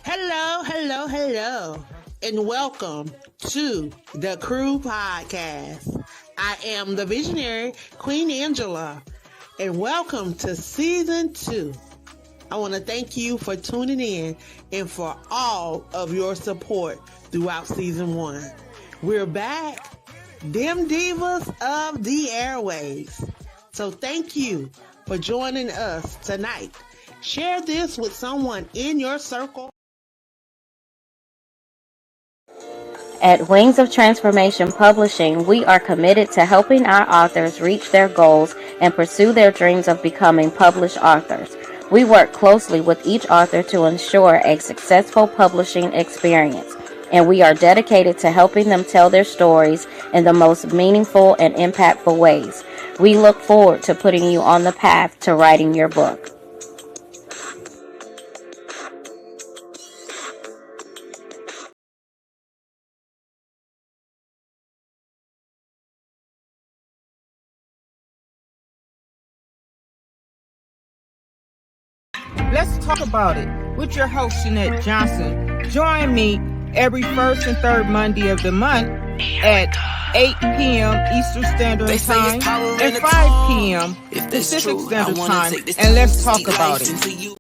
Hello, and welcome to the Crew Podcast. I am the visionary Queen Angela, and welcome to Season 2. I want to thank you for tuning in and for all of your support throughout Season 1. We're back, them Divas of the Airwaves. So thank you for joining us tonight. Share this with someone in your circle. At Wings of Transformation Publishing, we are committed to helping our authors reach their goals and pursue their dreams of becoming published authors. We work closely with each author to ensure a successful publishing experience, and we are dedicated to helping them tell their stories in the most meaningful and impactful ways. We look forward to putting you on the path to writing your book. Let's talk about it with your host, Shanette Johnson. Join me every first and third Monday of the month at 8 p.m. Eastern Standard Time and 5 p.m. Pacific Standard Time, and let's talk about it.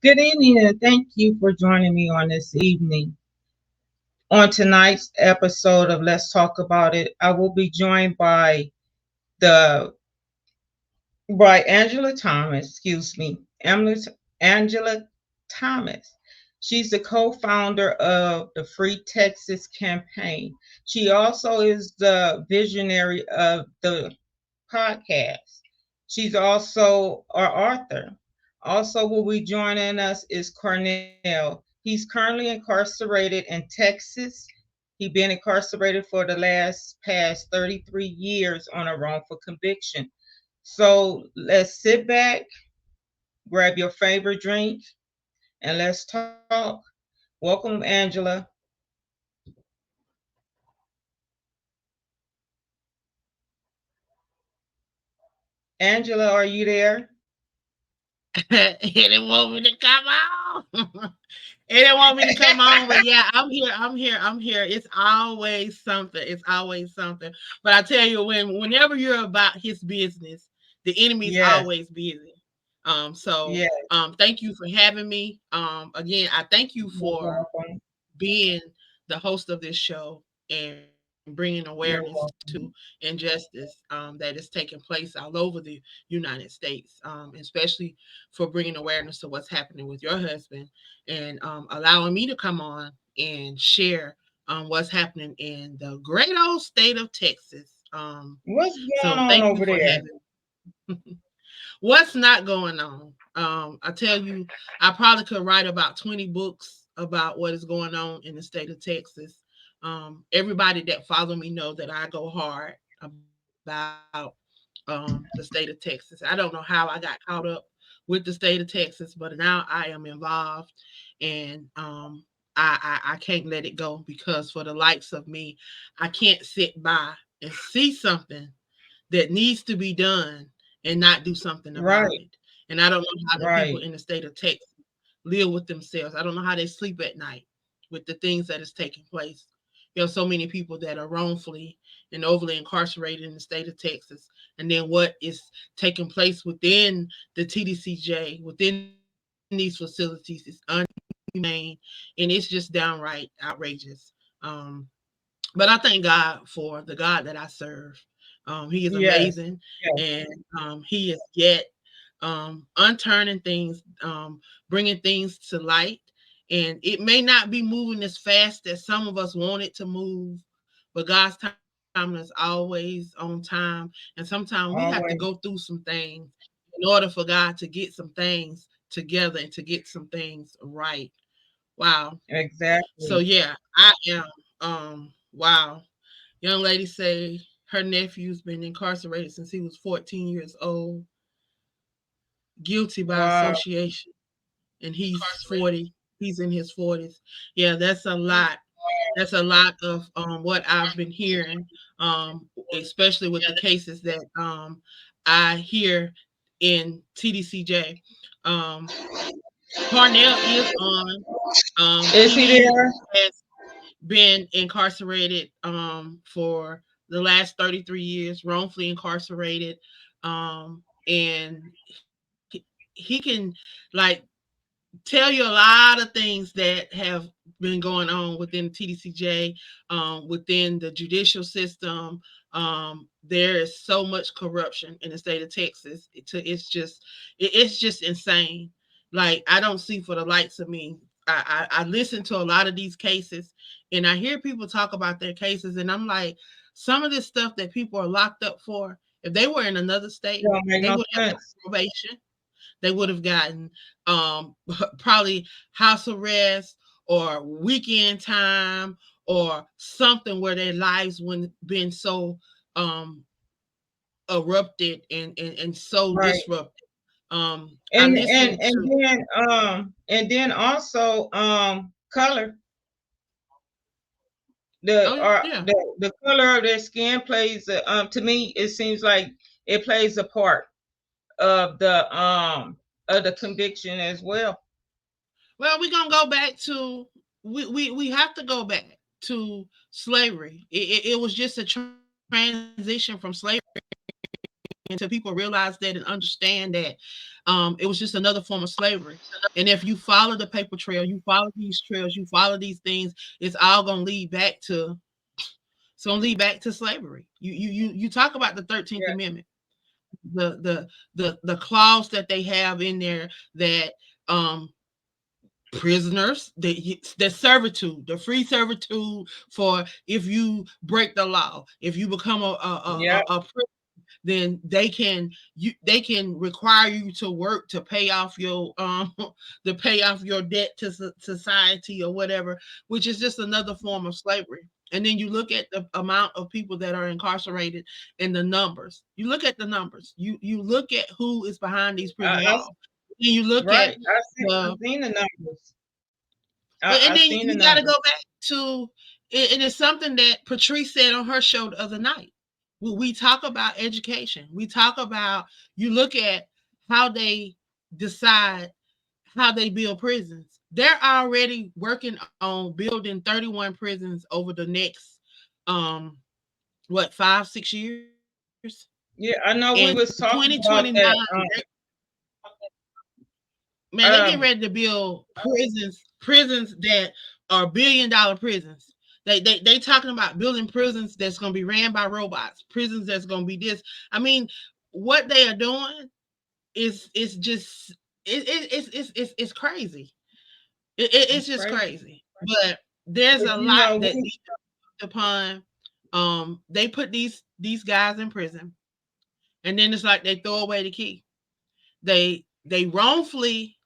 Good evening, and thank you for joining me on this evening. On tonight's episode of Let's Talk About It, I will be joined the by Angela Thomas, Angela Thomas. She's the co-founder of the Free Texas campaign. She also is the visionary of the podcast. She's also our author. Also will be joining us is Cornell. He's currently incarcerated in Texas. He's been incarcerated for the past 33 years on a wrongful conviction. So let's sit back, grab your favorite drink, and let's talk. Welcome, Angela. Angela, are you there? He didn't want me to come on. He didn't want me to come on, but yeah, I'm here. It's always something. It's always something. But I tell you, whenever you're about his business, the enemy's Yes. always busy. Yes. Thank you for having me. Again, I thank you You're for welcome. being the host of this show and bringing awareness You're to welcome. injustice that is taking place all over the United States, especially for bringing awareness to what's happening with your husband and allowing me to come on and share what's happening in the great old state of Texas. What's going So on thank you over for there? having me. What's not going on? I tell you, I probably could write about 20 books about what is going on in the state of Texas. Everybody that follow me know that I go hard about the state of Texas. I don't know how I got caught up with the state of Texas, but now I am involved, and I can't let it go because for the likes of me, I can't sit by and see something that needs to be done and not do something about Right, it. And I don't know how the people right, in the state of Texas live with themselves. I don't know how they sleep at night with the things that is taking place. There are so many people that are wrongfully and overly incarcerated in the state of Texas. And then what is taking place within the TDCJ, within these facilities, is unhumane and it's just downright outrageous. But I thank God for the God that I serve. He is yes, amazing, yes, and He is yet unturning things, bringing things to light, And it may not be moving as fast as some of us want it to move, but God's timing is always on time. And sometimes we have to go Always. through some things in order for God to get some things together and to get some things right. Wow. So Exactly. yeah, I am wow. Young lady say her nephew's been incarcerated since he was 14 years old, guilty by Wow. association, and he's 40. He's in his 40s. Yeah, that's a lot. That's a lot of what I've been hearing, especially with the cases that I hear in TDCJ. Um, Parnell is on. Is he He there? has been incarcerated for the last 33 years, wrongfully incarcerated. And he can like tell you a lot of things that have been going on within TDCJ, within the judicial system. There is so much corruption in the state of Texas. It's just insane. Like I don't see for the likes of me. I listen to a lot of these cases, and I hear people talk about their cases, and I'm like, some of this stuff that people are locked up for, if they were in another state, Don't make they no would have sense. probation, they would have gotten probably house arrest or weekend time or something where their lives wouldn't been so um erupted and so Right. disrupted. I listened And to and then also color. The oh yeah. the color of their skin plays to me it seems like it plays a part of the conviction as well. Well, we're gonna go back to we have to go back to slavery. It was just a transition from slavery until people realize that and understand that it was just another form of slavery. And if you follow the paper trail, you follow these trails, you follow these things, it's all gonna lead back to it's gonna lead back to slavery. You talk about the 13th Yeah. Amendment, the clause that they have in there that prisoners, the servitude, the free servitude for if you break the law, if you become Yeah. a then they can require you to work to pay off your to pay off your debt to society or whatever, which is just another form of slavery. And then you look at the amount of people that are incarcerated and the numbers. You look at the numbers. You look at who is behind these prison I walls. And you look at right. I've the seen the numbers. and I've then seen the you got to numbers. go back to and it's something that Patrice said on her show the other night. We talk about education. We talk about you look at how they decide how they build prisons. They're already working on building 31 prisons over the next um what 5 6 years, Yeah, I and know we was talking about 2029 that. man, they get ready Um, to build prisons that are $1 billion prisons. They talking about building prisons that's going to be ran by robots, prisons that's going to be this. I mean, what they are doing is just it's crazy. It's it's just crazy. crazy. But there's But a you lot know, that needs to be upon. They put these guys in prison, and then it's like they throw away the key. They wrongfully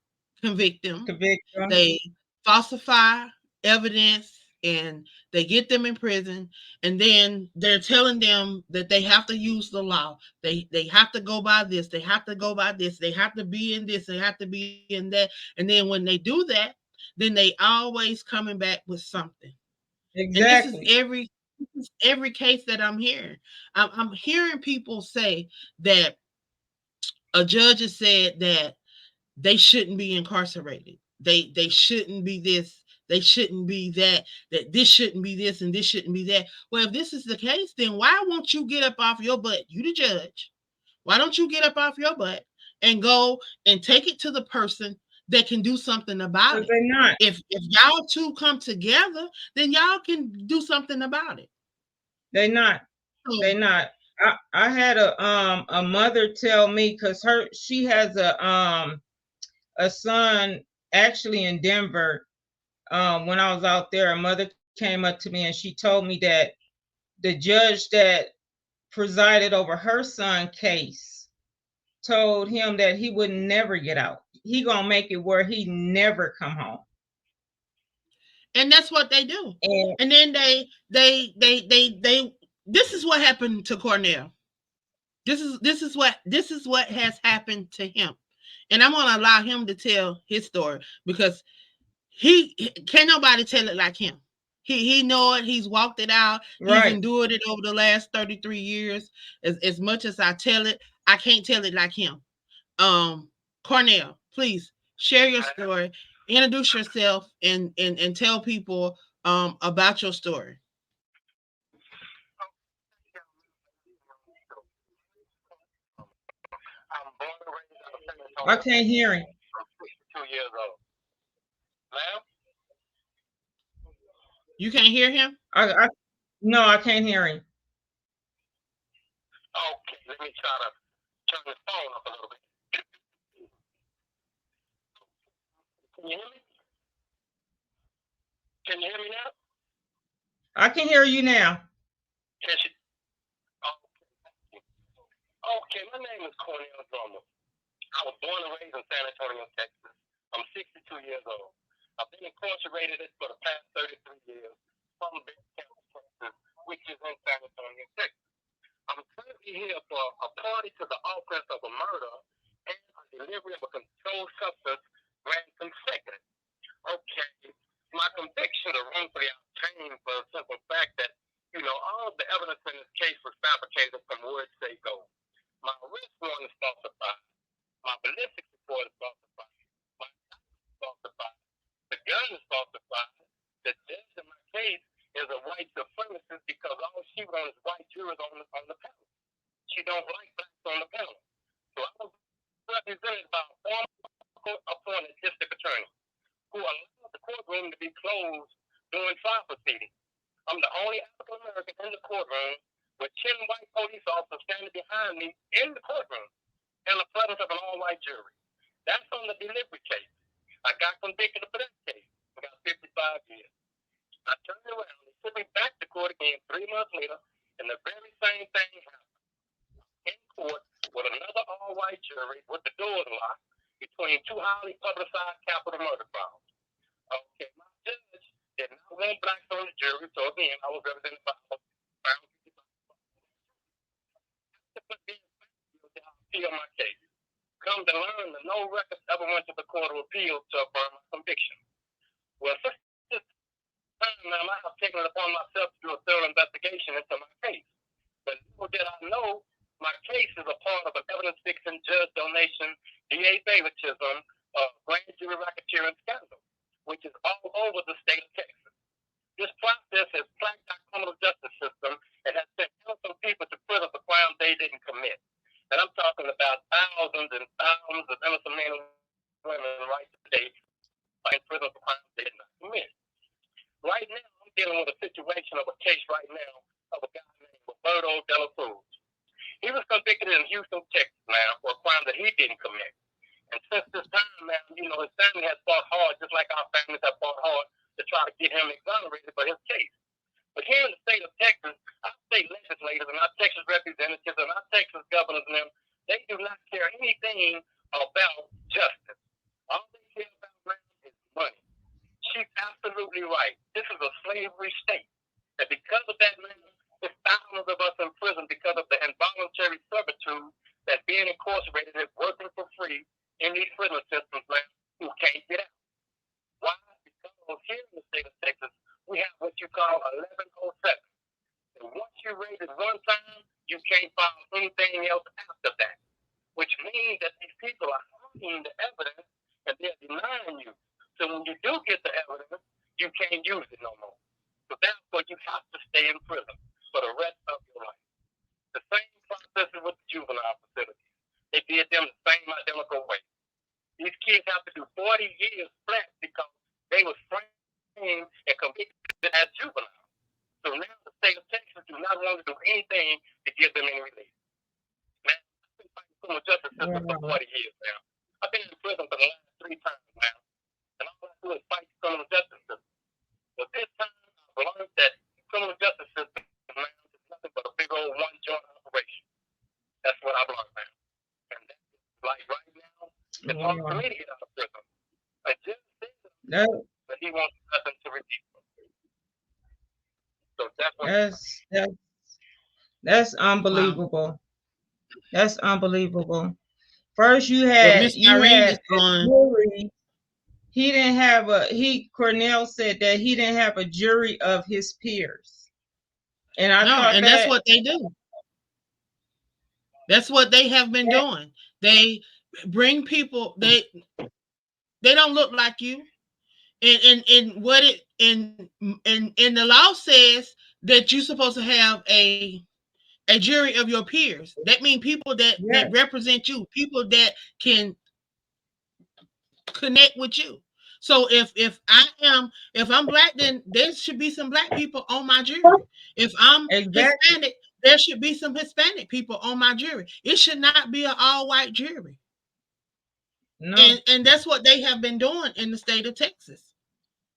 convict them, convict them. they falsify evidence, and they get them in prison, and then they're telling them that they have to use the law. They have to go by this, they have to go by this, they have to be in this, they have to be in that. And then when they do that, then they always coming back with something. And Exactly. this is every case that I'm hearing. I'm hearing people say that a judge has said that they shouldn't be incarcerated. They shouldn't be this, they shouldn't be that, that this shouldn't be this and this shouldn't be that. Well, if this is the case, then why won't you get up off your butt? You the judge. Why don't you get up off your butt and go and take it to the person that can do something about Because it? they're not. If y'all two come together, then y'all can do something about it. They're not. So They're not. I had a mother tell me because she has a son actually in Denver. when I was out there, a mother came up to me and she told me that the judge that presided over her son's case told him that he would never get out. He gonna make it where he never come home. And that's what they do. And And then they this is what happened to Cornell. This is what has happened to him. And I'm gonna allow him to tell his story because he can't nobody tell it like him. He know it. He's walked it out. He's right. endured it over the last 33 years. As much as I tell it, I can't tell it like him. Cornell, please share your story, introduce yourself, and tell people about your story. I'm born and raised out of San I Antonio, can't Texas. hear him. I'm 62 years old. Ma'am? You can't hear him? I no, I can't hear him. Okay, let me try to turn this phone up a little bit. Can you hear me? Can you hear me now? I can hear you now. Can she? Okay. Okay, my name is Cornell Drummer. I was born and raised in San Antonio, Texas. I'm 62 years old. I've been incarcerated for the past 33 years from Bexar County, Texas, which is in San Antonio, Texas. I'm currently here for a party to the offense of a murder and a delivery of a controlled substance ran consecutive. Okay, my conviction is wrongfully obtained for the simple fact that, all of the evidence in this case was fabricated from words they go. My arrest warrant is falsified. My ballistics report is falsified. My is falsified. The gun is falsified. The judge in my case is a white supremacist because all she wants is white jurors on the panel. She don't like blacks on the panel. So I was represented by a former appointed district attorney who allowed the courtroom to be closed during trial proceedings. I'm the only African American in the courtroom with 10 white police officers standing behind me in the courtroom in the presence of an all-white jury. That's on the delivery case. I got convicted for that case. I got 55 years. I turned around and took me back to court again 3 months later, and the very same thing happened in court with another all-white jury with the doors locked between 2 highly publicized capital murder trials. Okay, my judge did not want blacks on the jury, so again, I was represented by around 55. To put me in I appeal my case. Come to learn that no records ever went to the Court of Appeals to affirm my conviction. Well, since this time now, I have taken it upon myself to do a thorough investigation into my case. But little did I know, my case is a part of an evidence-fixing judge donation, DA favoritism, grand jury racketeering scandal, which is all over the state of Texas. This process has plagued our criminal justice system and has sent innocent people to prison for crimes they didn't commit. And I'm talking about thousands and thousands of innocent men and women right today in prison for crimes they did not commit. Right now, I'm dealing with a situation of a case right now of a guy named Roberto De La Cruz. He was convicted in Houston, Texas now for a crime that he didn't commit. And since this time, man, his family has fought hard, just like our families have fought hard to try to get him exonerated for his case. But here in the state of Texas, our state legislators and our Texas representatives and our Texas governors and them, they do not care anything about justice. All they care about, man, is money. She's absolutely right. This is a slavery state. And because of that, man, there's thousands of us in prison because of the involuntary servitude that being incarcerated is working for free in these prison systems, man, who can't get out. Why? Because here in the state of Texas, we have what you call 1107. And once you raise it one time, you can't file anything else after that, which means that these people are hiding the evidence and they're denying you. So when you do get the evidence, you can't use it no more. So therefore, you have to stay in prison for the rest of your life. The same process is with the juvenile facilities. They did them the same identical way. These kids have to do 40 years flat because they were framed and convicted as juveniles. So now the state of Texas do not want to do anything to give them any relief. Man, I've been fighting criminal justice system for 40 years now. I've been in prison for the last 3 times now. And all I do is fight the criminal justice system. wants for me to get out of prison. A judge says That, that he wants nothing to release them. So that's what. that's that's Wow. unbelievable. That's unbelievable. First, But Miss you Irene had is a on. jury. He didn't have a he. Cornell said that he didn't have a jury of his peers, and I No, thought and that's that what they do. That's what they have been doing. They bring people. They don't look like you. And what it and the law says that you're supposed to have a jury of your peers. That means people that yeah, represent you, people that can connect with you. So if I'm black, then there should be some black people on my jury. If I'm exactly. Hispanic, there should be some Hispanic people on my jury. It should not be an all white jury. No, And that's what they have been doing in the state of Texas.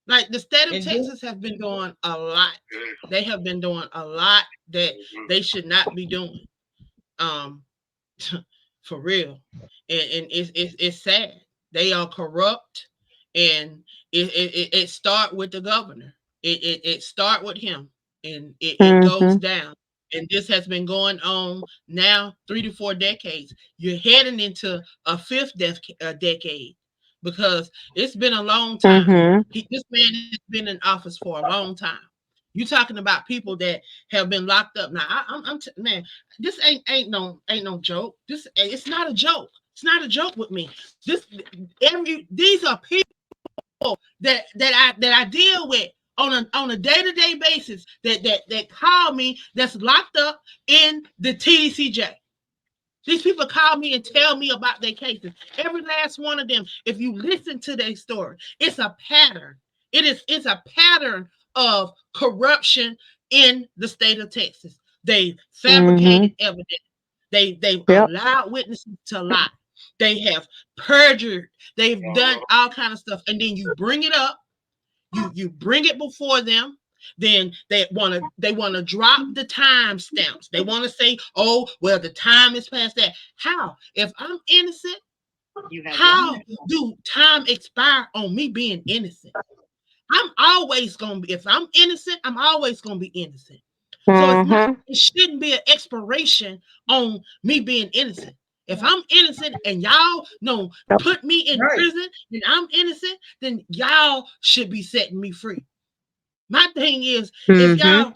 Like the state of and this, Texas have been doing a lot. They have been doing a lot that they should not be doing. Um, for real, and it's sad. They are corrupt, and it start with the governor. It start with him, and it goes Mhm. down. And this has been going on now 3 to 4 decades. You're heading into a decade because it's been a long time. Mhm. This man has been in office for a long time. You talking about people that have been locked up now? Man, this ain't no joke. This it's not a joke. It's not a joke with me. These are people that I deal with on a day-to-day basis that call me that's locked up in the TDCJ. These people call me and tell me about their cases. Every last one of them, if you listen to their story, it's a pattern. It's a pattern of corruption in the state of Texas. They Mhm. fabricated evidence. They've Yep. allowed witnesses to lie. They have perjured. They've done all kind of stuff. And then you bring it up, you bring it before them, then they want to drop the time stamps. They want to say, oh well, the time is past that. How, if I'm innocent, how do time expire on me being innocent? I'm always gonna be, if I'm innocent, I'm always gonna be innocent. So it's not, Mhm. it shouldn't be an expiration on me being innocent. If I'm innocent and y'all know put me in right, prison and I'm innocent, then y'all should be setting me free. My thing is, if Mhm.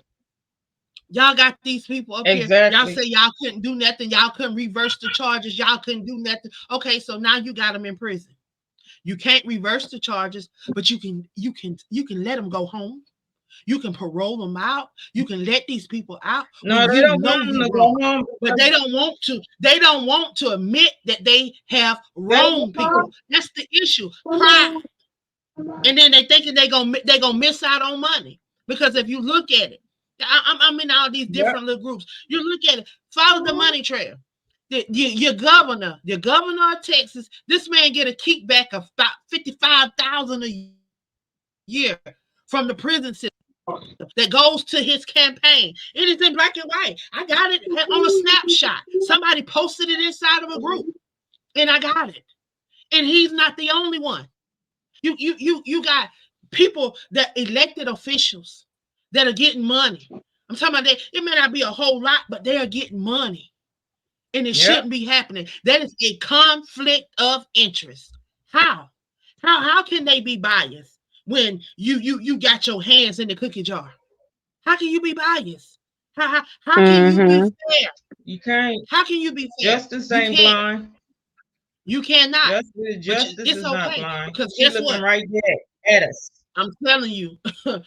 y'all got these people up here, y'all exactly. say y'all couldn't do nothing, y'all couldn't reverse the charges, y'all couldn't do nothing. Okay, so now you got them in prison. You can't reverse the charges, but you can let them go home. You can parole them out. You can let these people out No, when they you don't know want them you to wrong. go home But because they don't want to. They don't want to admit that they have they wronged people. That's the issue. Pride. And then they thinking they gonna miss out on money, because if you look at it, I'm in all these yep, different little groups. You look at it, follow the money trail. Your governor of Texas, this man get a kickback of about 55,000 a year from the prison system that goes to his campaign. It is in black and white. I got it on a snapshot. Somebody posted it inside of a group, and I got it. And he's not the only one. You got people that elected officials that are getting money. I'm talking about that. It may not be a whole lot, but they are getting money, and it shouldn't yep. be happening. That is a conflict of interest. How? How can they be biased when you got your hands in the cookie jar? How can you be biased? How can you be Mhm. fair? You can't. How can you be fair? Justice You ain't can't. blind. You cannot. But Justice it's is not okay, blind. because She guess looking what? right there at us. I'm telling you, I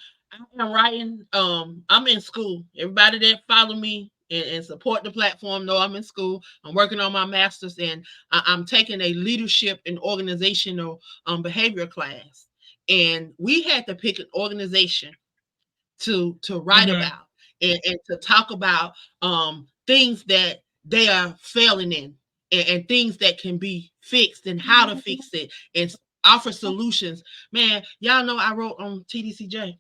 am writing. I'm in school. Everybody that follow me and support the platform know I'm in school. I'm working on my master's, and I'm taking a leadership and organizational behavior class. And we had to pick an organization to write Mm-hmm. about, and to talk about things that they are failing in, and things that can be fixed and how to fix it, and offer solutions. Man, y'all know I wrote on TDCJ.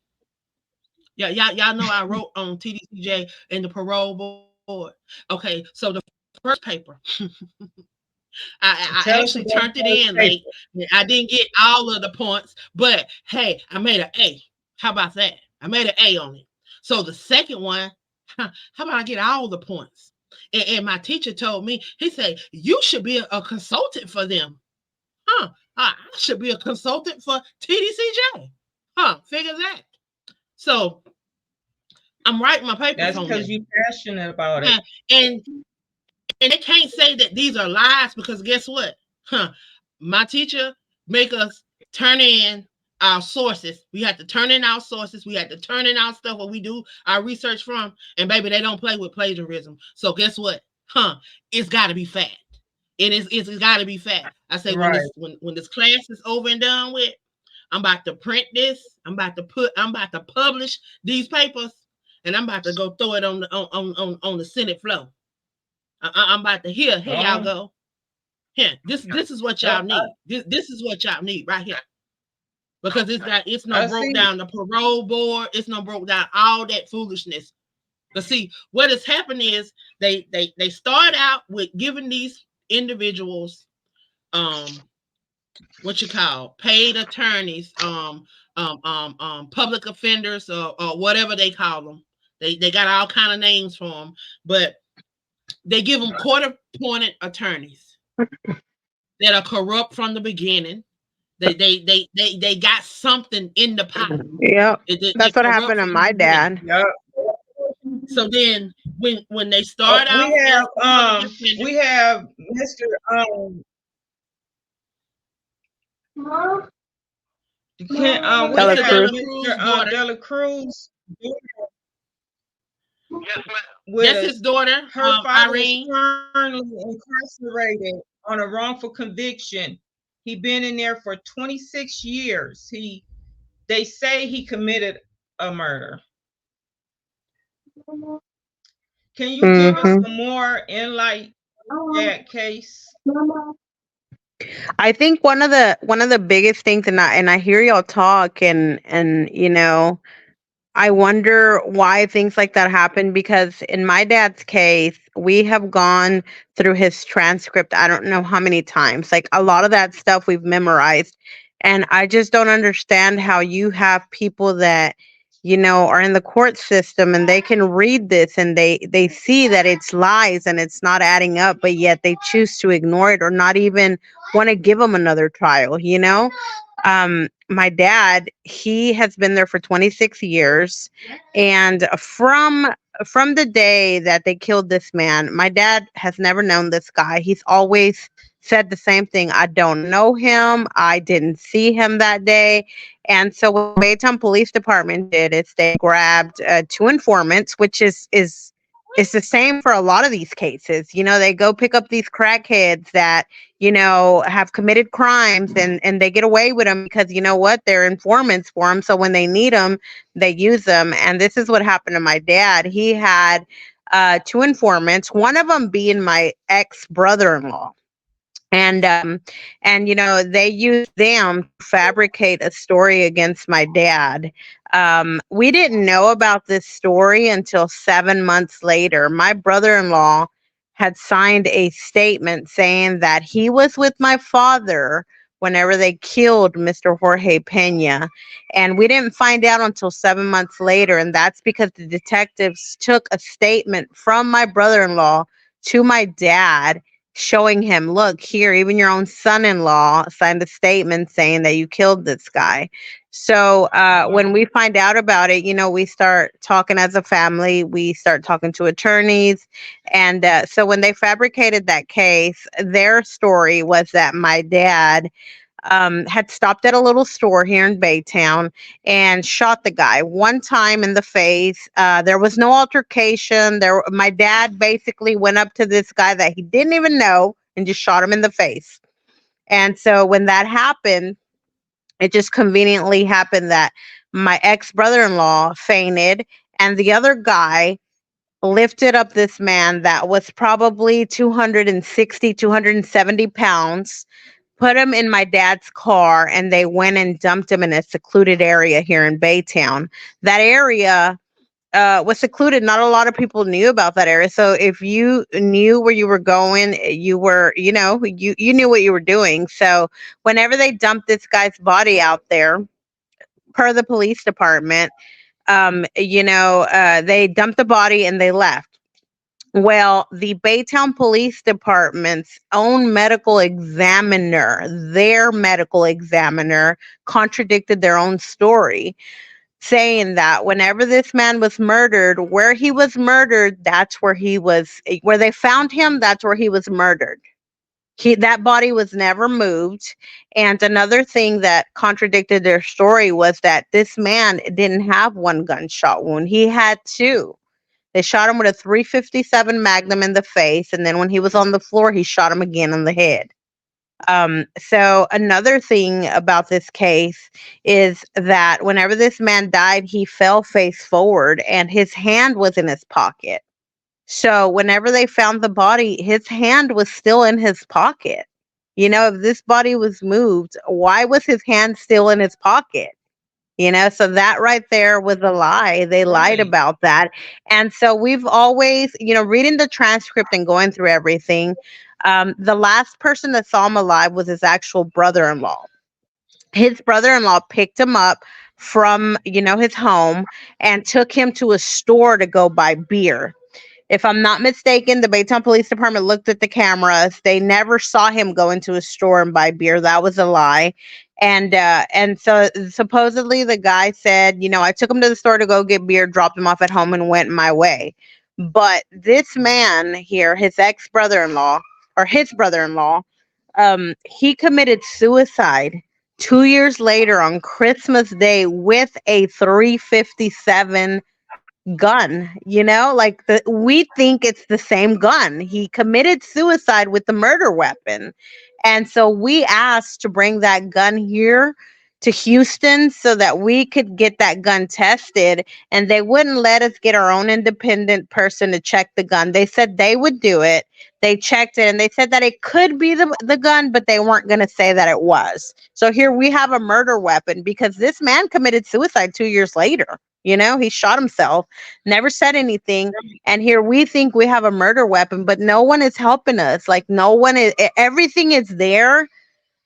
Yeah, y'all know I wrote on TDCJ and the parole board. Okay, so the first paper, I Tell us actually about turned it those in late. papers. I didn't get all of the points, but hey, I made an A. How about that? I made an A on it. So the second one, how about I get all the points? And my teacher told me, he said, you should be a consultant for them. Huh? I should be a consultant for TDCJ. Huh? Figure that. So I'm writing my papers That's on because them. you're passionate about it. Huh. And they can't say that these are lies because guess what? Huh? My teacher make us turn in our sources. We have to turn in our sources. We have to turn in our stuff where we do our research from. And baby, they don't play with plagiarism. So guess what? Huh? It's got to be fact. It's got to be fact. I say Right. when this class is over and done with, I'm about to print this. I'm about to publish these papers, and I'm about to go throw it on the Senate floor. I'm about to here y'all Oh, go. Here, this is what y'all yep. need. This is what y'all need right here. Because it's no I broke see. down the parole board, it's no broke down all that foolishness. But see, what has happened is they start out with giving these individuals what you call paid attorneys, public offenders or whatever they call them. They got all kind of names for them, but they give them court appointed attorneys that are corrupt from the beginning. They got something in the pot. Yep. They're That's what corrupt happened to from the my beginning. dad. Yep. So then when they Oh, start off as public defenders, we have Mr. We Mr. Dela have Dela Cruz. Cruz Mr. daughter, Dela Cruz Yes, ma'am. with that's his us. daughter, Her father is Irene. currently incarcerated on a wrongful conviction. He been in there for 26 years. They say he committed a murder. Can you give us Hmm. some more insight on that case? I think one of the biggest things, and I hear y'all talk, and I wonder why things like that happen, because in my dad's case, we have gone through his transcript I don't know how many times. Like a lot of that stuff we've memorized. And I just don't understand how you have people that, are in the court system and they can read this and they see that it's lies and it's not adding up, but yet they choose to ignore it or not even want to give them another trial. My dad, he has been there for 26 years, and from the day that they killed this man, my dad has never known this guy. He's always said the same thing: I don't know him, I didn't see him that day. And so what the Baytown Police Department did is they grabbed two informants, which is the same for a lot of these cases. They go pick up these crackheads that have committed crimes, and they get away with them because you know what? They're informants for them. So when they need them, they use them. And this is what happened to my dad. He had two informants, one of them being my ex brother-in-law. And they used them to fabricate a story against my dad. We didn't know about this story until 7 months later. My brother-in-law had signed a statement saying that he was with my father whenever they killed Mr. Jorge Pena. And we didn't find out until 7 months later. And that's because the detectives took a statement from my brother-in-law to my dad, showing him, look here, even your own son-in-law signed a statement saying that you killed this guy. So when we find out about it, we start talking as a family. We start talking to attorneys. And so when they fabricated that case, their story was that my dad had stopped at a little store here in Baytown and shot the guy one time in the face. There was no altercation. My dad basically went up to this guy that he didn't even know and just shot him in the face. And so when that happened, it just conveniently happened that my ex brother-in-law fainted, and the other guy lifted up this man that was probably 260, 270 pounds, put him in my dad's car, and they went and dumped him in a secluded area here in Baytown. That area was secluded. Not a lot of people knew about that area. So if you knew where you were going, you were, you knew what you were doing. So whenever they dumped this guy's body out there, per the police department, they dumped the body and they left. Well, the Baytown Police Department's own medical examiner, their medical examiner, contradicted their own story, saying that whenever this man was murdered, where he was murdered, that's where he was, where they found him, that's where he was murdered. That body was never moved. And another thing that contradicted their story was that this man didn't have one gunshot wound. He had two. They shot him with a 357 Magnum in the face, and then when he was on the floor, he shot him again in the head. So another thing about this case is that whenever this man died, he fell face forward and his hand was in his pocket. So whenever they found the body, his hand was still in his pocket. If this body was moved, why was his hand still in his pocket? So that right there was a lie. They lied Right. about that. And so we've always, reading the transcript and going through everything, the last person that saw him alive was his actual brother in law. His brother in law picked him up from, his home and took him to a store to go buy beer. If I'm not mistaken, the Baytown Police Department looked at the cameras. They never saw him go into a store and buy beer. That was a lie. And so supposedly the guy said, I took him to the store to go get beer, dropped him off at home, and went my way. But this man here, his ex brother-in-law or his brother-in-law, he committed suicide 2 years later on Christmas Day with a 357 gun. Like we think it's the same gun. He committed suicide with the murder weapon. And so we asked to bring that gun here to Houston so that we could get that gun tested, and they wouldn't let us get our own independent person to check the gun. They said they would do it. They checked it and they said that it could be the gun, but they weren't going to say that it was. So here we have a murder weapon because this man committed suicide 2 years later. He shot himself, never said anything. And here we think we have a murder weapon, but no one is helping us. Like, no one is, everything is there,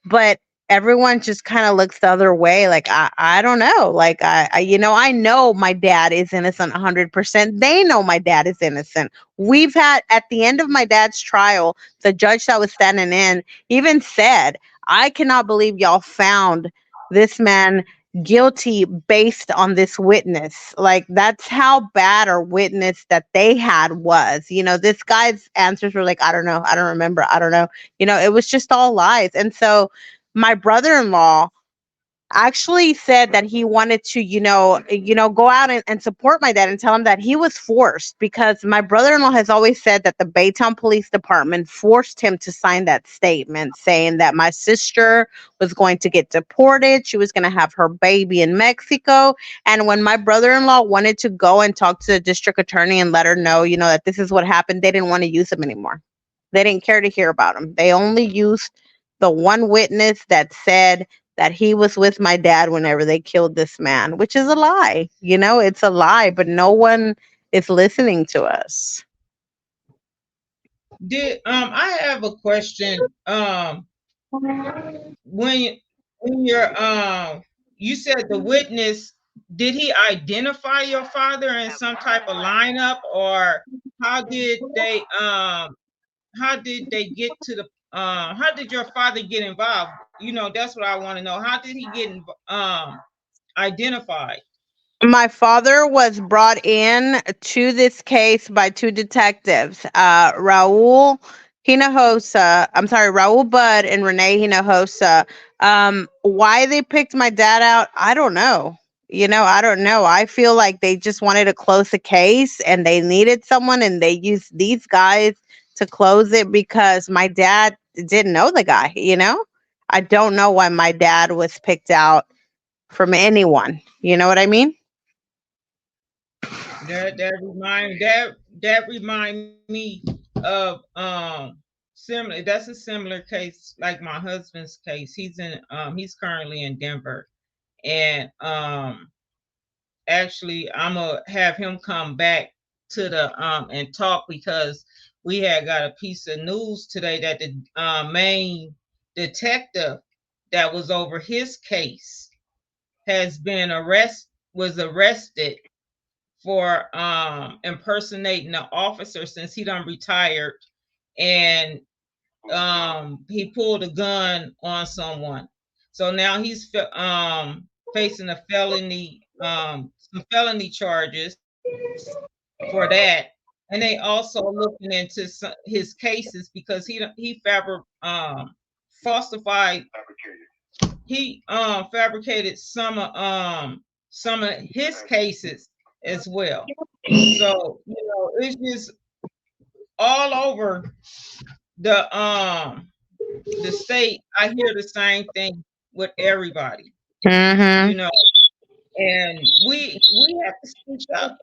but everyone just kind of looks the other way. Like, I don't know. Like, I know my dad is innocent 100%. They know my dad is innocent. We've had, at the end of my dad's trial, the judge that was standing in even said, I cannot believe y'all found this man guilty based on this witness. Like, that's how bad our witness that they had was. This guy's answers were like, I don't know, I don't remember, I don't know. It was just all lies. And so my brother-in-law actually said that he wanted to, go out and support my dad and tell him that he was forced, because my brother-in-law has always said that the Baytown Police Department forced him to sign that statement saying that my sister was going to get deported. She was going to have her baby in Mexico. And when my brother-in-law wanted to go and talk to the district attorney and let her know, that this is what happened, they didn't want to use him anymore. They didn't care to hear about him. They only used the one witness that said that he was with my dad whenever they killed this man, which is a lie. It's a lie, but no one is listening to us. Did I have a question? When you said the witness, did he identify your father in some type of lineup, or how did they get to the how did your father get involved? That's what I want to know. How did he get identified? My father was brought in to this case by two detectives, Raul Budd and Renee Hinojosa. Why they picked my dad out, I don't know. I don't know. I feel like they just wanted to close the case and they needed someone, and they used these guys to close it because my dad didn't know the guy. I don't know why my dad was picked out from anyone. You know what I mean? That remind me of similar. That's a similar case like my husband's case. He's currently in Denver, and actually I'm gonna have him come back to the and talk, because we had got a piece of news today that the main detective that was over his case has been arrested for impersonating an officer since he done retired, and he pulled a gun on someone. So now he's facing a felony, some felony charges for that. And they also looking into his cases because he falsified, he fabricated some of his cases as well. So it's just all over the state. I hear the same thing with everybody, Mm-hmm. you know, and we have to speak up.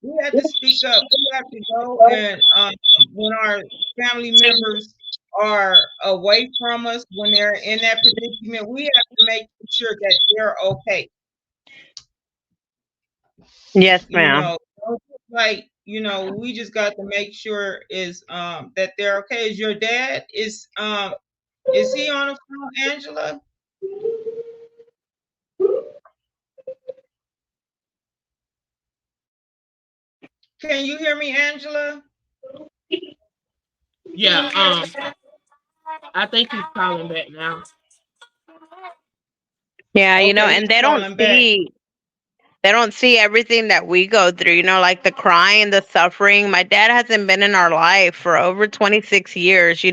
We have to speak up. We have to go, and when our family members are away from us, when they're in that predicament, we have to make sure that they're okay. Yes, You ma'am. know, like we just got to make sure is that they're okay. Is your dad is he on the phone, Angela? Can you hear me, Angela? Yeah, I think he's calling back now. Yeah, Okay, and he's calling back. they don't see everything that we go through, like the crying, the suffering. My dad hasn't been in our life for over 26 years. He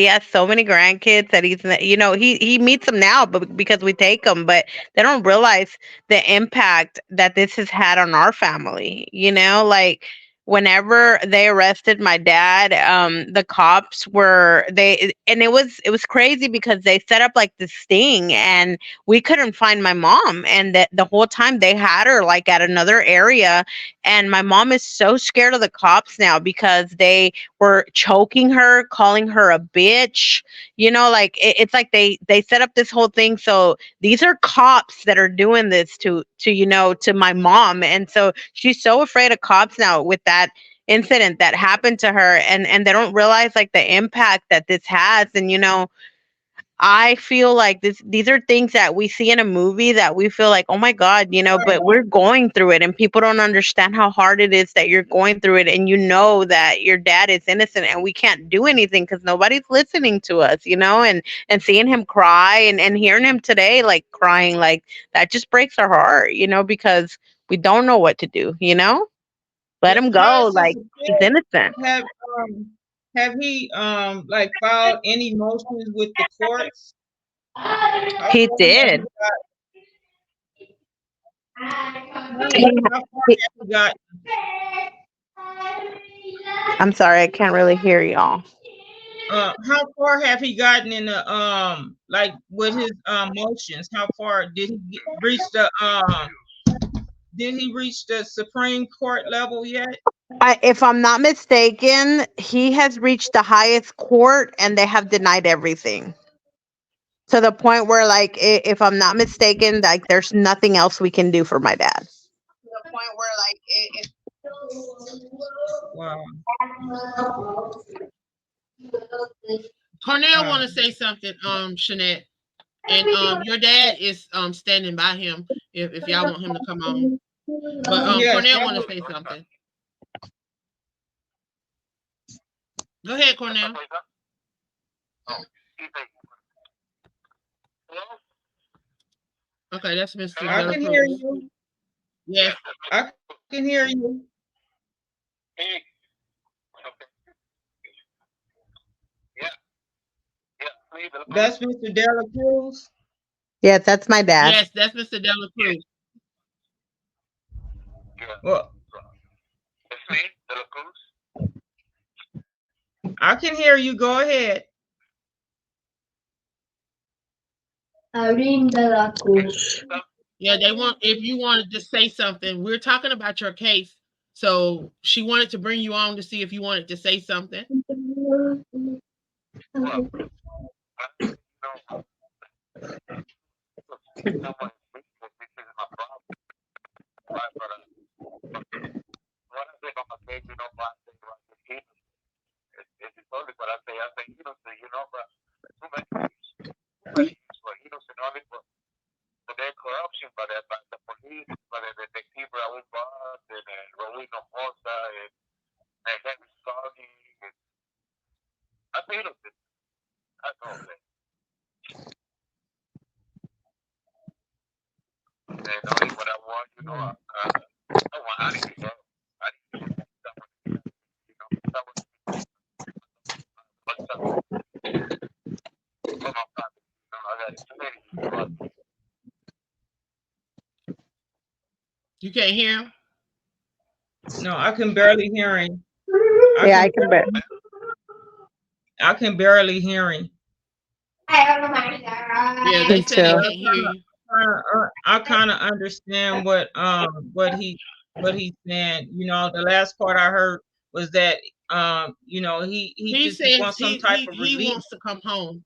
has so many grandkids that he meets them now, but because we take them, but they don't realize the impact that this has had on our family. Like whenever they arrested my dad, the cops were they and it was crazy because they set up like this sting, and we couldn't find my mom, and the whole time they had her like at another area. And my mom is so scared of the cops now because they were choking her, calling her a bitch. Like it's like they set up this whole thing. So these are cops that are doing this to my mom, and so she's so afraid of cops now with that incident that happened to her. And they don't realize like the impact that this has. And I feel like these are things that we see in a movie that we feel like, oh my God, but we're going through it, and people don't understand how hard it is that you're going through it, and that your dad is innocent and we can't do anything because nobody's listening to us, and seeing him cry, and hearing him today like crying, like that just breaks our heart, because we don't know what to do, let him go, Has his like he's appeal innocent. have have he like filed any motions with the courts? How He far have he did. got? He, How far he, have he got? I'm sorry, I can't really hear y'all. How far have he gotten in the like with his motions? How far did he reach the did he reach the Supreme Court level yet? If I'm not mistaken, he has reached the highest court and they have denied everything to the point where, like, if I'm not mistaken, like, there's nothing else we can do for my dad. To the point where, like, Wow. Cornell Wow. want to say something, Shanette, and your dad is standing by him if y'all want him to come on. But Yes, Cornell I want to would. say something. Go ahead, Cornell. Okay, that's Mr. I Dela can hear Cruz. you. Yes. I can hear you. That's Mr. Dela Cruz. yes, that's my dad. Yes, that's Mr. Dela Cruz. Well, I can hear you. Go ahead. Yeah, they want if you wanted to say something. We're talking about your case. So she wanted to bring you on to see if you wanted to say something. Right, but what I say about my case, but I say right, it's only what I say innocent, but too many use, for innocent only for their corruption, but the police, but the detective Raúl Vaz and Rowena Mosa and Henry Scully, I say innocent. That's all that. And only what I want, I want I need to go. I need to get someone, someone but something for my family. I got too many people. You can't hear him? No, I can barely hear him. I Yeah, can I can bet. I can barely hear him. Yeah, Me they said they too. can't hear you. I kind of understand what he's saying. The last part I heard was that he He just says wants some type of he relief. wants to come home.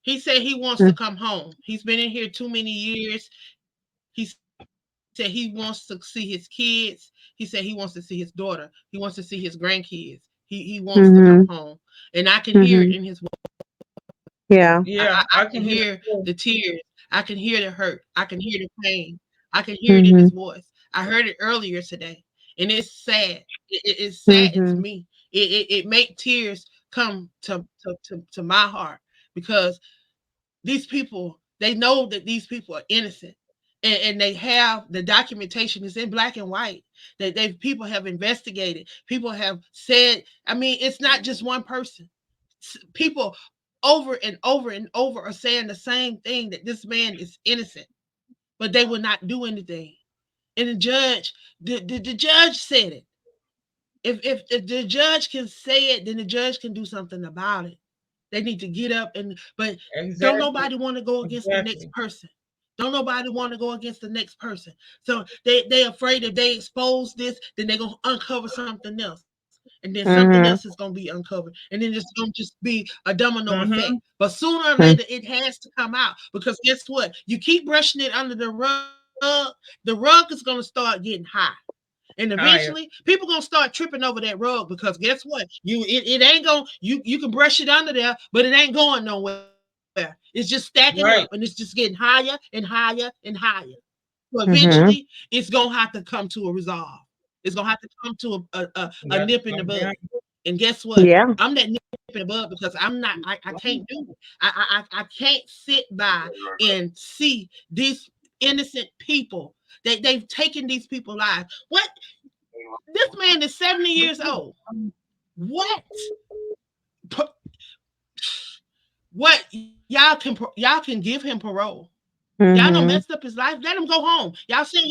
He said he wants to Mm, come home. He's been in here too many years. He said he wants to see his kids. He said he wants to see his daughter. He wants to see his grandkids. He wants to come mhm. home. And I can hear it in Mhm. his voice. Yeah. Yeah, I I can can hear hear it. the tears. I can hear the hurt. I can hear the pain. I can hear it in his Mhm. voice. I heard it earlier today, and it's sad. It saddens Mhm. me. It make tears come to my heart because these people, they know that these people are innocent. And they have the documentation is in black and white that they people have investigated. People have said, I mean, it's not just one person. People over and over and over are saying the same thing that this man is innocent, but they will not do anything. And the judge said it. If the judge can say it, then the judge can do something about it. They need to get up but don't Exactly. nobody want to go against the next Exactly. person. Don't nobody want to go against the next person. So they afraid if they expose this, then they're gonna uncover something else. And then something else is Mhm. gonna be uncovered. And then it's gonna just be a domino effect. Mm-hmm. But sooner or Mm, later it has to come out because guess what? You keep brushing it under the rug is gonna start getting high. And eventually, Higher. people gonna start tripping over that rug because guess what? It ain't gonna you can brush it under there, but it ain't going nowhere. It's just stacking up and it's just getting Right. higher and higher and higher. So eventually, mhm. it's gonna have to come to a resolve. It's gonna have to come to a Got nip to in the come bud. down. And guess what? Yeah. I'm that nip in the bud because I'm not. I can't do it. I can't sit by and see these innocent people. They've taken these people's lives. What this man is 70 years old. What? What y'all can give him parole. Y'all don't messed Mhm. up his life. Let him go home. Y'all saying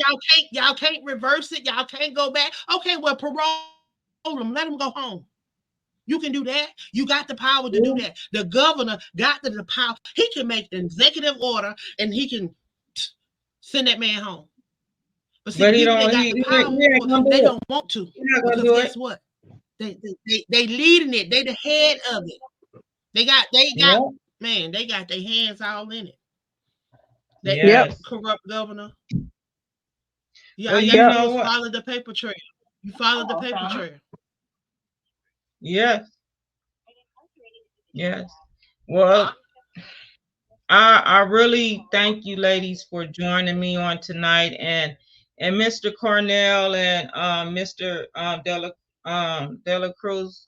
y'all can't reverse it. Y'all can't go back. Okay, well parole him. Let him go home. You can do that. You got the power to do that. The governor got the power. He can make an executive order and he can send that man home. But see, the But he people that don't. got the He power, ain't gonna they do it. don't want to He's not gonna because do guess it. what? They leading it. They the head of it. They got Yep. man. They got their hands all in it. That Yep. Yes. corrupt governor. Yeah, Well, all you have you to Yep. do know is what? follow the paper trail. You follow the paper trail. Yes. Yes. Well, I really thank you, ladies, for joining me on tonight, and Mr. Cornell and Mr. Dela Cruz.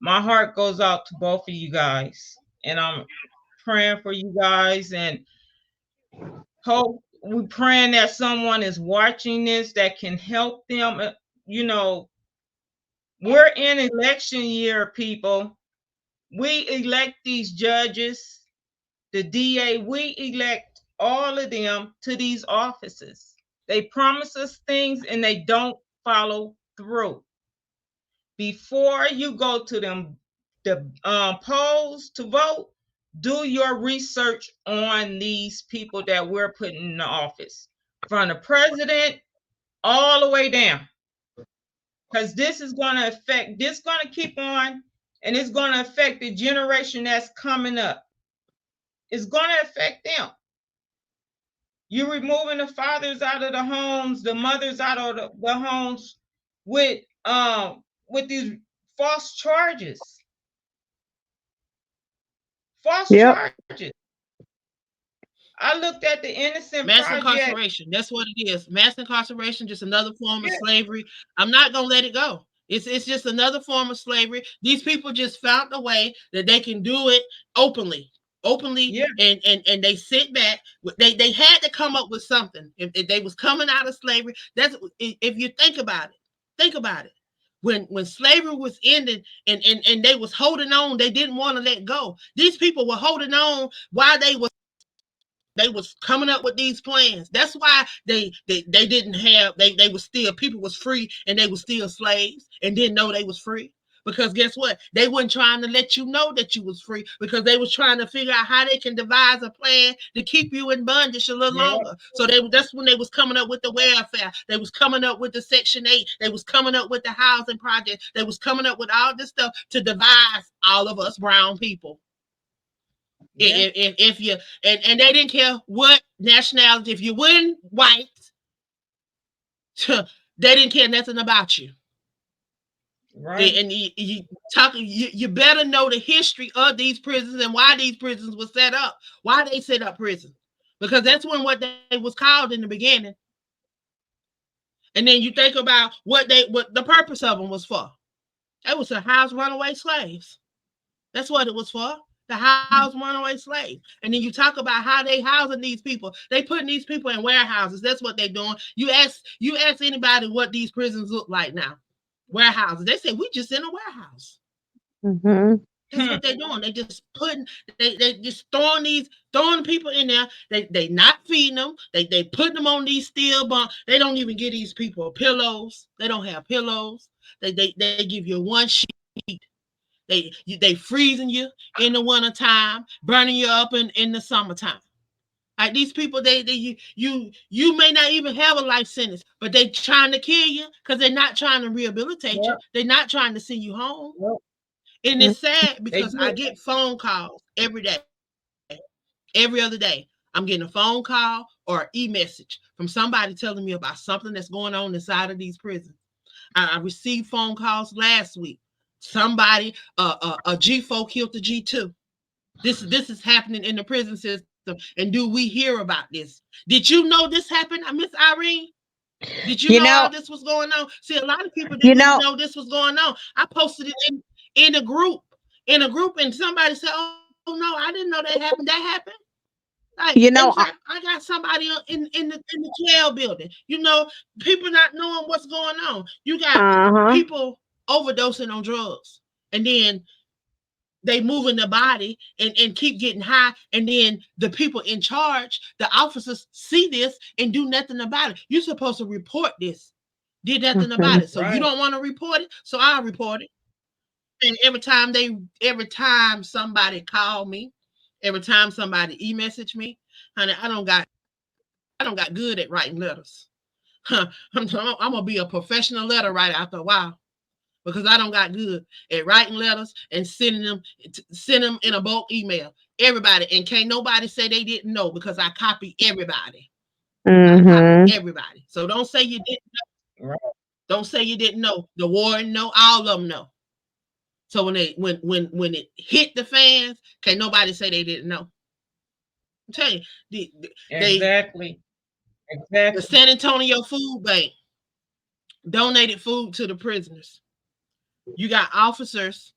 My heart goes out to both of you guys, and I'm praying for you guys, and hope we praying that someone is watching this that can help them. You know, we're in election year, people. We elect these judges, the DA, we elect all of them to these offices. They promise us things and they don't follow through. Before you go to the polls to vote, do your research on these people that we're putting in the office, from the president all the way down, because this is going to affect. This going to keep on, and it's going to affect the generation that's coming up. It's going to affect them. You're removing the fathers out of the homes, the mothers out of the homes with these false charges. False Yep. charges. I looked at the Innocent Mass Project. incarceration. That's what it is. Mass incarceration, just another form of Yeah, slavery. I'm not gonna let it go. It's just another form of slavery. These people just found a way that they can do it openly, openly, yeah, and they sit back. They had to come up with something. If they was coming out of slavery, that's if you think about it. When slavery was ended and they was holding on, they didn't want to let go. These people were holding on while they was coming up with these plans. That's why they didn't have they was still people was free and they was still slaves and didn't know they was free. Because guess what? They weren't trying to let you know that you was free because they was trying to figure out how they can devise a plan to keep you in bondage a little yeah, longer. So that's when they was coming up with the welfare. They was coming up with the Section 8. They was coming up with the housing project. They was coming up with all this stuff to devise all of us brown people. yeah. If you and they didn't care what nationality, if you weren't white, they didn't care nothing about you. Right. And you better know the history of these prisons and why these prisons were set up, why they set up prisons, because that's what they was called in the beginning. And then you think about what the purpose of them was for. It was to house runaway slaves. That's what it was for. To house runaway slaves. And then you talk about how they housing these people. They putting these people in warehouses. That's what they're doing. You ask anybody what these prisons look like now. Warehouses. They say we just in a warehouse. Mhm. That's what they're doing. They just putting they just throwing people in there. They not feeding them. They putting them on these steel bunk. They don't even give these people pillows. They don't have pillows. They give you one sheet. They freezing you in the wintertime, burning you up in the summertime. Like these people, you may not even have a life sentence, but they trying to kill you because they're not trying to rehabilitate you. Yep, They're not trying to send you home. yep. And Mm. it's sad They because I do. get phone calls every day, every other day. I'm getting a phone call or e-message from somebody telling me about something that's going on inside of these prisons. I received phone calls last week. Somebody, a G4 killed the G2. This is happening in the prison system. And do we hear about this? Did you know this happened, Miss Irene? Did you You know all know, this was going on? See, a lot of people you didn't even know, know this was going on. I posted it in a group, and somebody said, "Oh no, I didn't know that happened. That happened." Like they was you like, know, "I got somebody in the jail building." People not knowing what's going on. You got uh-huh. people overdosing on drugs, and then they move in the body and keep getting high, and then the people in charge, the officers, see this and do nothing about it. You're supposed to report this, did nothing about Mhm. it. So you Right. don't want to report it, so I'll report it. And every time somebody call me, every time somebody e-message me, honey, I don't got good at writing letters. I'm gonna be a professional letter writer after a while, because I don't got good at writing letters and send them in a bulk email. Everybody, and can't nobody say they didn't know, because I copy everybody. I copy Mhm. everybody. So don't say you didn't. Right. Don't say you didn't know. The warden know. All of them know. So when it hit the fans, can't nobody say they didn't know. I'm telling you, they Exactly. the Exactly. San Antonio Food Bank donated food to the prisoners. You got officers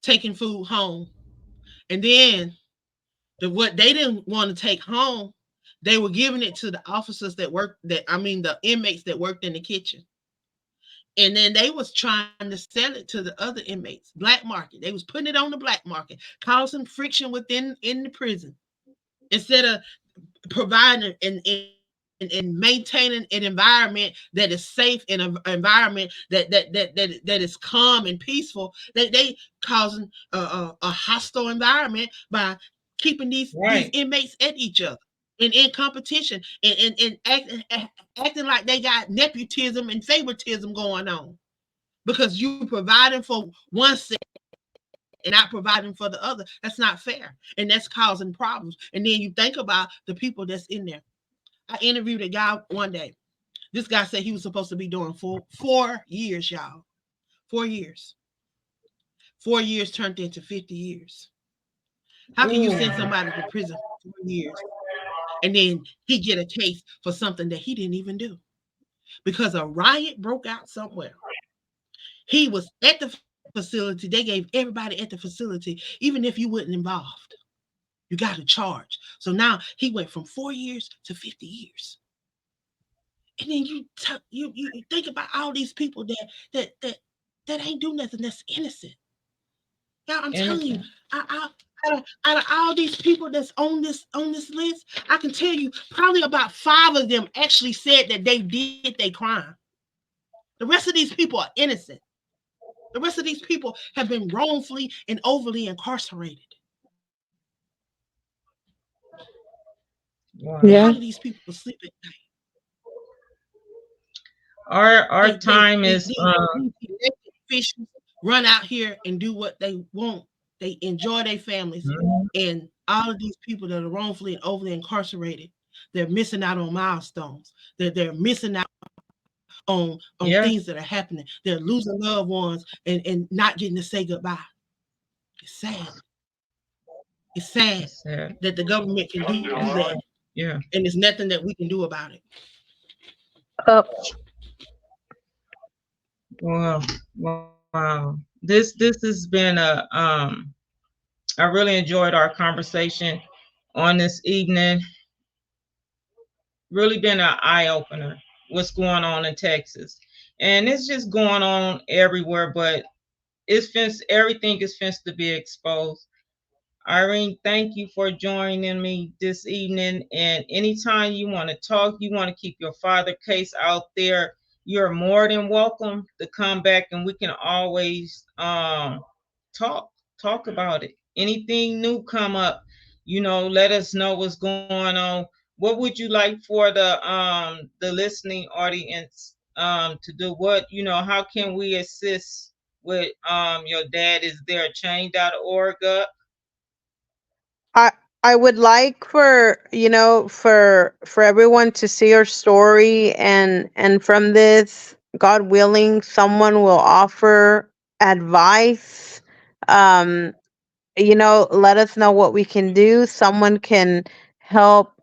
taking food home, and then what they didn't want to take home, they were giving it to the officers the inmates that worked in the kitchen. And then they was trying to sell it to the other inmates, black market. They was putting it on the black market, causing friction in the prison, instead of providing and maintaining an environment that is safe, and an environment that is calm and peaceful. They causing a hostile environment by keeping these Right. inmates at each other and in competition, and acting like they got nepotism and favoritism going on, because you providing for one set and not providing for the other. That's not fair, and that's causing problems. And then you think about the people that's in there. I interviewed a guy one day. This guy said he was supposed to be doing 4 years, y'all. 4 years. 4 years turned into 50 years. How can you Ooh. send somebody to prison for 4 years and then he get a case for something that he didn't even do? Because a riot broke out somewhere. He was at the facility. They gave everybody at the facility, even if you weren't involved. You got a charge. So now he went from 4 years to 50 years. And then you think about all these people that ain't do nothing, that's innocent. Yeah, I'm telling you, Innocent. out of all these people that's on this list, I can tell you probably about 5 of them actually said that they did their crime. The rest of these people are innocent. The rest of these people have been wrongfully and overly incarcerated. But how Wow. Yeah. do these people sleep at night? Our time is These elected officials run out here and do what they want. They enjoy their families, mhm. and all of these people that are wrongfully and overly incarcerated, they're missing out on milestones. They're missing out on things Yes, that are happening. They're losing loved ones and not getting to say goodbye. It's sad. It's sad it's sad. that the government can do that, Yeah. and there's nothing that we can do about it. Up. Wow. Wow. This has been I really enjoyed our conversation on this evening. Really been an eye opener. What's going on in Texas, and it's just going on everywhere. But everything is fenced to be exposed. Irene, thank you for joining me this evening. And anytime you want to talk, you want to keep your father case out there, you're more than welcome to come back, and we can always talk talk about it. Anything new come up, let us know what's going on. What would you like for the listening audience to do? How can we assist with your dad? Is there a change.org up? I I would like for for everyone to see your story, and from this, God willing, someone will offer advice. Um let us know what we can do. Someone can help,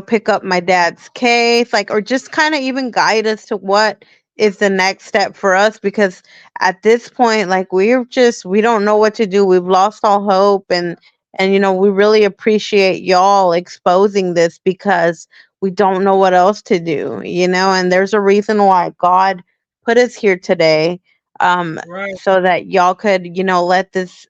pick up my dad's case, like, or just kind of even guide us to what is the next step for us, because at this point, like, we don't know what to do. We've lost all hope, and we really appreciate y'all exposing this, because we don't know what else to do, and there's a reason why God put us here today, Right. so that y'all could, let this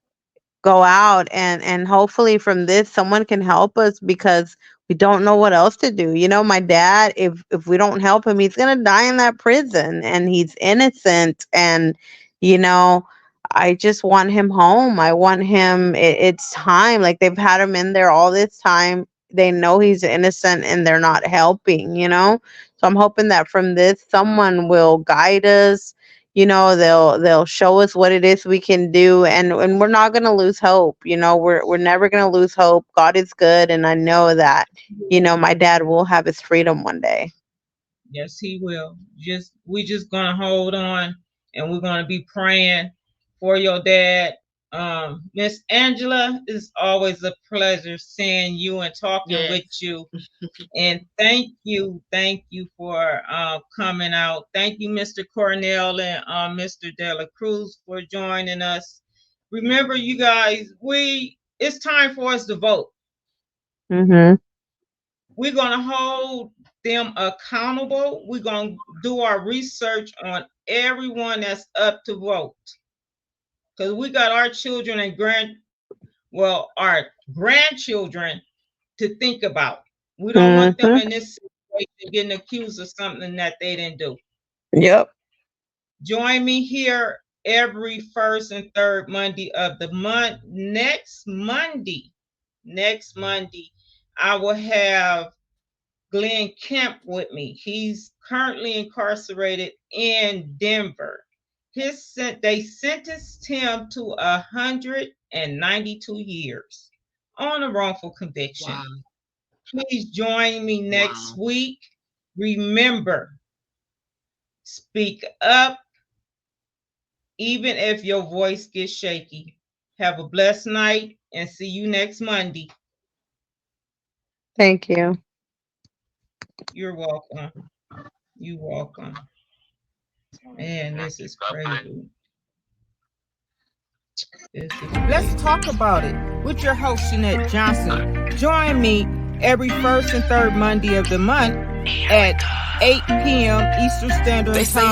go out, and hopefully from this someone can help us, because we don't know what else to do. My dad, if we don't help him, he's going to die in that prison, and he's innocent, and you know I just want him home. I want him, it's time. Like, they've had him in there all this time. They know he's innocent, and they're not helping, so I'm hoping that from this someone will guide us. They'll show us what it is we can do, and we're not going to lose hope. We're never going to lose hope. God is good, and I know that my dad will have his freedom one day. Yes, he will. We just gonna hold on, and we're gonna be praying for your dad. Miss Angela, it's always a pleasure seeing you and talking with Yes. you. And thank you for coming out. Thank you, Mr. Cornell and Mr. De La Cruz, for joining us. Remember, you guys, it's time for us to vote. Mhm. We're going to hold them accountable. We're going to do our research on everyone that's up to vote, because we got our children and our grandchildren to think about. We don't want them Mhm. in this situation getting accused of something that they didn't do. Yep. Join me here every first and third Monday of the month. Next Monday, I will have Glenn Kemp with me. He's currently incarcerated in Denver. They sentenced him to 192 years on a wrongful conviction. Wow. Please join me next week. Remember, speak up, even if your voice gets shaky. Have a blessed night and see you next Monday. Thank you. You're welcome. You're welcome. Man, this is crazy. Let's talk about it with your host, Shanette Johnson. Join me every first and third Monday of the month at 8 p.m. Eastern Standard Time.